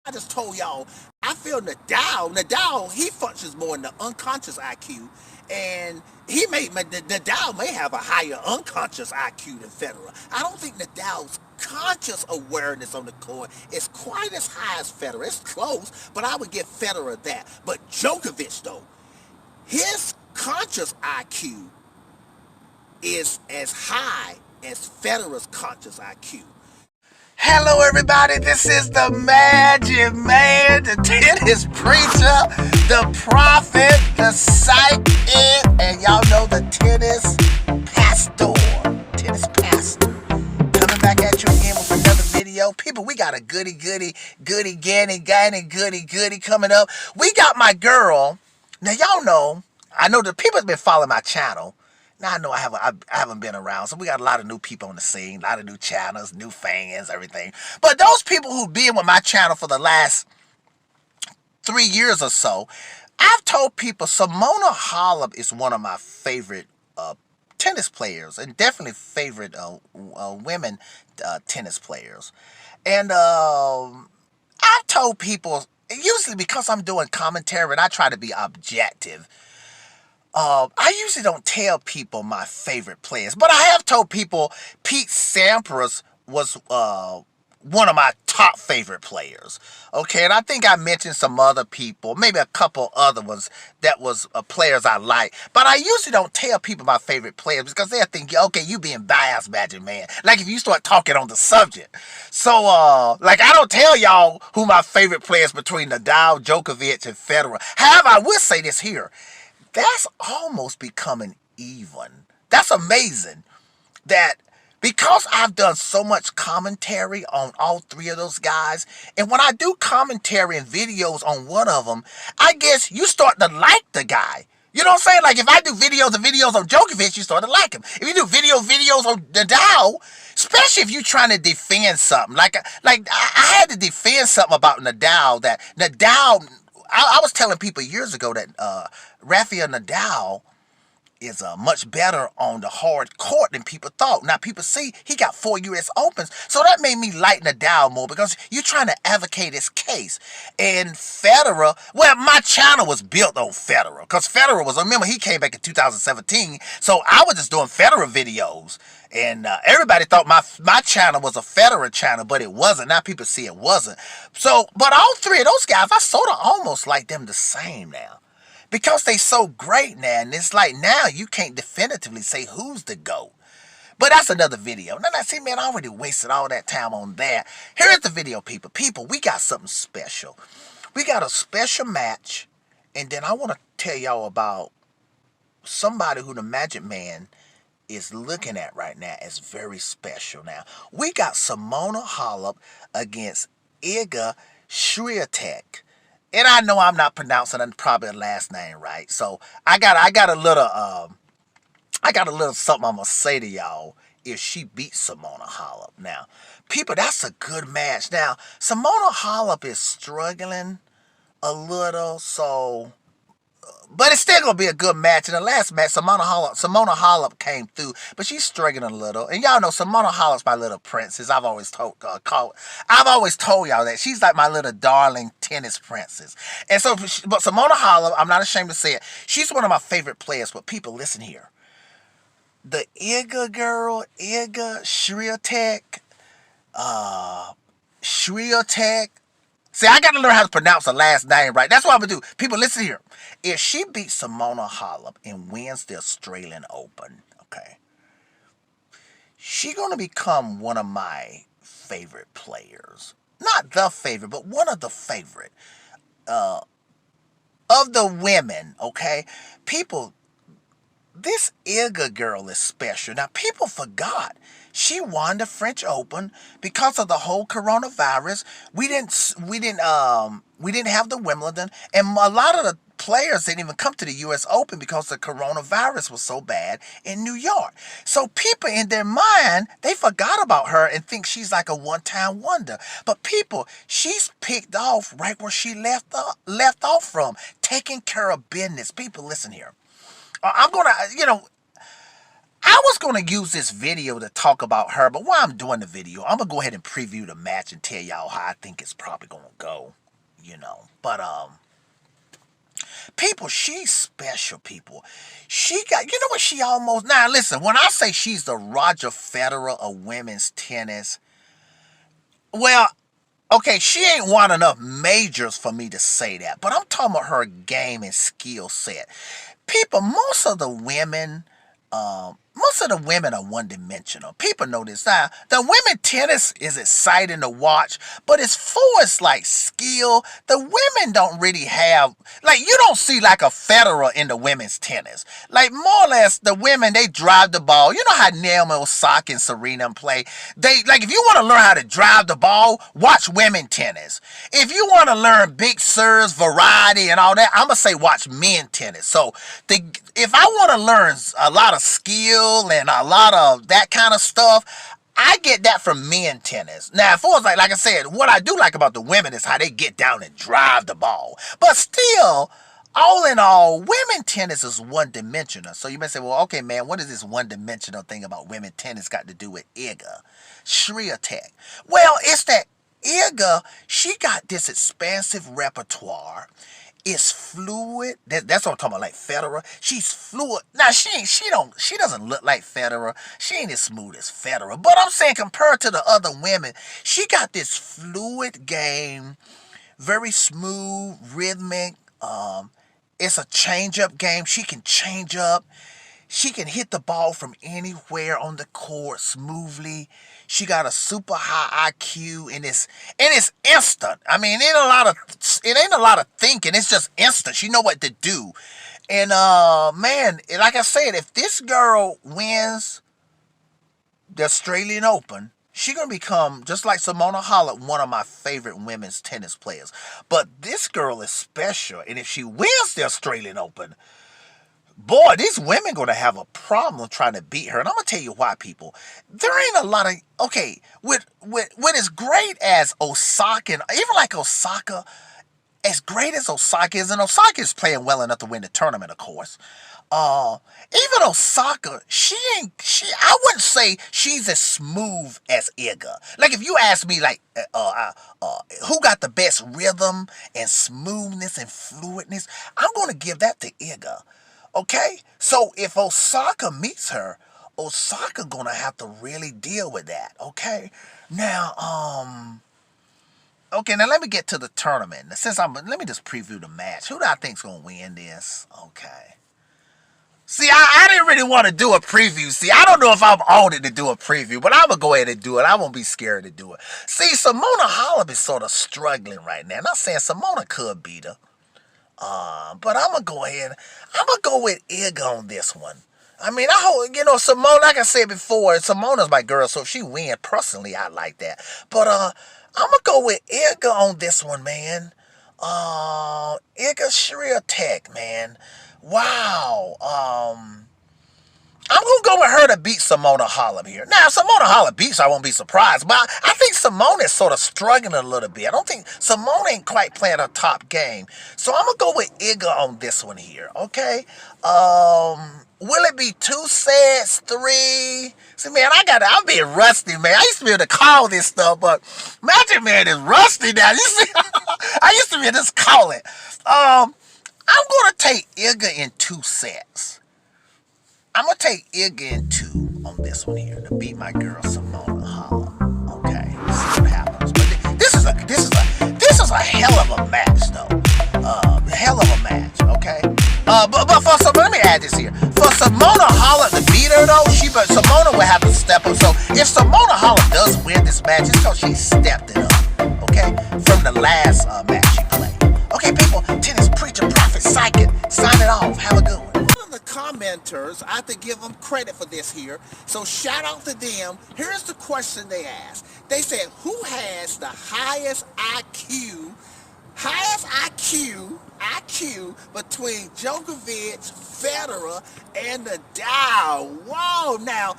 I just told y'all, I feel Nadal, he functions more in the unconscious IQ, and Nadal may have a higher unconscious IQ than Federer. I don't think Nadal's conscious awareness on the court is quite as high as Federer. It's close, but I would give Federer that. But Djokovic, though, his conscious IQ is as high as Federer's conscious IQ. Hello everybody, this is the Magic Man, the tennis preacher, the prophet, the psychic, and y'all know the tennis pastor. Coming back at you again with another video. People, we got a goody coming up. We got my girl. Now y'all know, I know the people have been following my channel. Now I know I haven't been around, so we got a lot of new people on the scene, a lot of new channels, new fans, everything. But those people who've been with my channel for the last 3 years or so, I've told people Simona Halep is one of my favorite tennis players, and definitely favorite women tennis players. And I've told people, usually because I'm doing commentary and I try to be objective, I usually don't tell people my favorite players, but I have told people Pete Sampras was one of my top favorite players. Okay, and I think I mentioned some other people, maybe a couple other ones that was players I like. But I usually don't tell people my favorite players because they'll think, okay, you being biased, Magic Man. Like if you start talking on the subject. So, like I don't tell y'all who my favorite players between Nadal, Djokovic, and Federer. However, I will say this here. That's almost becoming even. That's amazing that because I've done so much commentary on all three of those guys, and when I do commentary and videos on one of them, I guess you start to like the guy. You know what I'm saying? Like if I do videos on Djokovic, you start to like him. If you do videos on Nadal, especially if you're trying to defend something. Like I had to defend something about Nadal, that Nadal, I was telling people years ago that Rafael Nadal is much better on the hard court than people thought. Now, people see he got 4 U.S. Opens, so that made me like Nadal more because you're trying to advocate his case. And Federer, well, my channel was built on Federer because Federer was, remember, he came back in 2017, so I was just doing Federer videos. And everybody thought my channel was a Federer channel, but it wasn't. Now people see it wasn't. So, but all three of those guys, I sort of almost like them the same now. Because they so great now, and it's like now you can't definitively say who's the GOAT. But that's another video. Now, see, man, I already wasted all that time on that. Here's the video, people. People, we got something special. We got a special match, and then I want to tell y'all about somebody who the Magic Man is looking at right now as very special. Now, we got Simona Halep against Iga Swiatek. And I know I'm not pronouncing probably the last name right. So I got a little something I'm gonna say to y'all if she beats Simona Halep. Now, people, that's a good match. Now, Simona Halep is struggling a little, so but it's still gonna be a good match. In the last match, Simona Halep came through, but she's struggling a little. And y'all know Simona Halep's my little princess. I've always told y'all that she's like my little darling tennis princess. And so, but Simona Halep, I'm not ashamed to say it, she's one of my favorite players. But people, listen here, the Iga girl, Iga Swiatek. See, I got to learn how to pronounce her last name right. That's what I'm going to do. People, listen here. If she beats Simona Halep and wins the Australian Open, okay, she's going to become one of my favorite players. Not the favorite, but one of the favorite of the women, okay? People, this Iga girl is special. Now, people forgot she won the French Open because of the whole coronavirus. We didn't have the Wimbledon, and a lot of the players didn't even come to the U.S. Open because the coronavirus was so bad in New York. So people in their mind, they forgot about her and think she's like a one-time wonder. But people, she's picked off right where she left off from, taking care of business. People, listen here. I'm gonna, I was going to use this video to talk about her, but while I'm doing the video, I'm going to go ahead and preview the match and tell y'all how I think it's probably going to go, you know. But, people, she's special, people. She got, you know what she almost, now listen, when I say she's the Roger Federer of women's tennis, well, okay, she ain't won enough majors for me to say that, but I'm talking about her game and skill set. People, most of the women are one-dimensional. People know this. Now, the women tennis is exciting to watch, but as far as like skill, the women don't really have, like, you don't see like a Federer in the women's tennis. Like, more or less, the women, they drive the ball. You know how Naomi Osaka and Serena play? They, like, if you want to learn how to drive the ball, watch women tennis. If you want to learn big serves, variety, and all that, I'm going to say watch men tennis. So, if I want to learn a lot of skill and a lot of that kind of stuff, I get that from men tennis. Now, as far as like I said, what I do like about the women is how they get down and drive the ball. But still, all in all, women tennis is one-dimensional. So you may say, well, okay, man, what is this one-dimensional thing about women tennis got to do with Iga Swiatek? Well, it's that Iga, she got this expansive repertoire. It's fluid. That's what I'm talking about, like Federer. She's fluid. Now, she doesn't look like Federer. She ain't as smooth as Federer. But I'm saying compared to the other women, she got this fluid game, very smooth, rhythmic. It's a change-up game. She can change up. She can hit the ball from anywhere on the court smoothly. She got a super high IQ, and it's instant. I mean, it ain't a lot of thinking. It's just instant. She know what to do. And man, like I said, if this girl wins the Australian Open, she gonna become, just like Simona Halep, one of my favorite women's tennis players. But this girl is special, and if she wins the Australian Open, boy, these women going to have a problem trying to beat her. And I'm going to tell you why, people. There ain't a lot of, okay, with as great as Osaka, and even like Osaka, as great as Osaka is, and Osaka is playing well enough to win the tournament, of course. Even Osaka, I wouldn't say she's as smooth as Iga. Like, if you ask me, like, who got the best rhythm and smoothness and fluidness, I'm going to give that to Iga. Okay, so if Osaka meets her, Osaka gonna have to really deal with that. Okay, now now let me get to the tournament. Let me just preview the match. Who do I think's gonna win this? Okay. See, I didn't really want to do a preview. See, I don't know if I'm on it to do a preview, but I'm gonna go ahead and do it. I won't be scared to do it. See, Simona Halep is sort of struggling right now. Not saying Simona could beat her. But I'm going to go ahead. I'm going to go with Iga on this one. I mean, I hope, Simona, like I said before, Simona's my girl, so if she wins, personally, I like that. But, I'm going to go with Iga on this one, man. Iga Swiatek, man. Wow. I'm going to go with her to beat Simona Halep here. Now, if Simona Halep beats her, I won't be surprised. But I think Simona is sort of struggling a little bit. I don't think Simona ain't quite playing her top game. So I'm going to go with Iga on this one here, okay? Will it be 2 sets, 3? See, man, I'm being rusty, man. I used to be able to call this stuff, but Magic Man is rusty now. You see, I used to be able to just call it. I'm going to take Iga in 2 sets. I'm going to take Iga in 2 on this one here to beat my girl Simona Halep. Okay, let's see what happens. But this is a hell of a match, though. Hell of a match, okay? But let me add this here. For Simona Halep to beat her, though, Simona will have to step up. So if Simona Halep does win this match, it's because she stepped it up, okay? From the last match she played. Okay, people, tennis preacher, prophet, psychic, sign it off. Have a good one. The commenters, I have to give them credit for this here, so shout out to them. Here's the question they asked. They said, who has the highest IQ between Djokovic, Federer, and Nadal? Whoa, now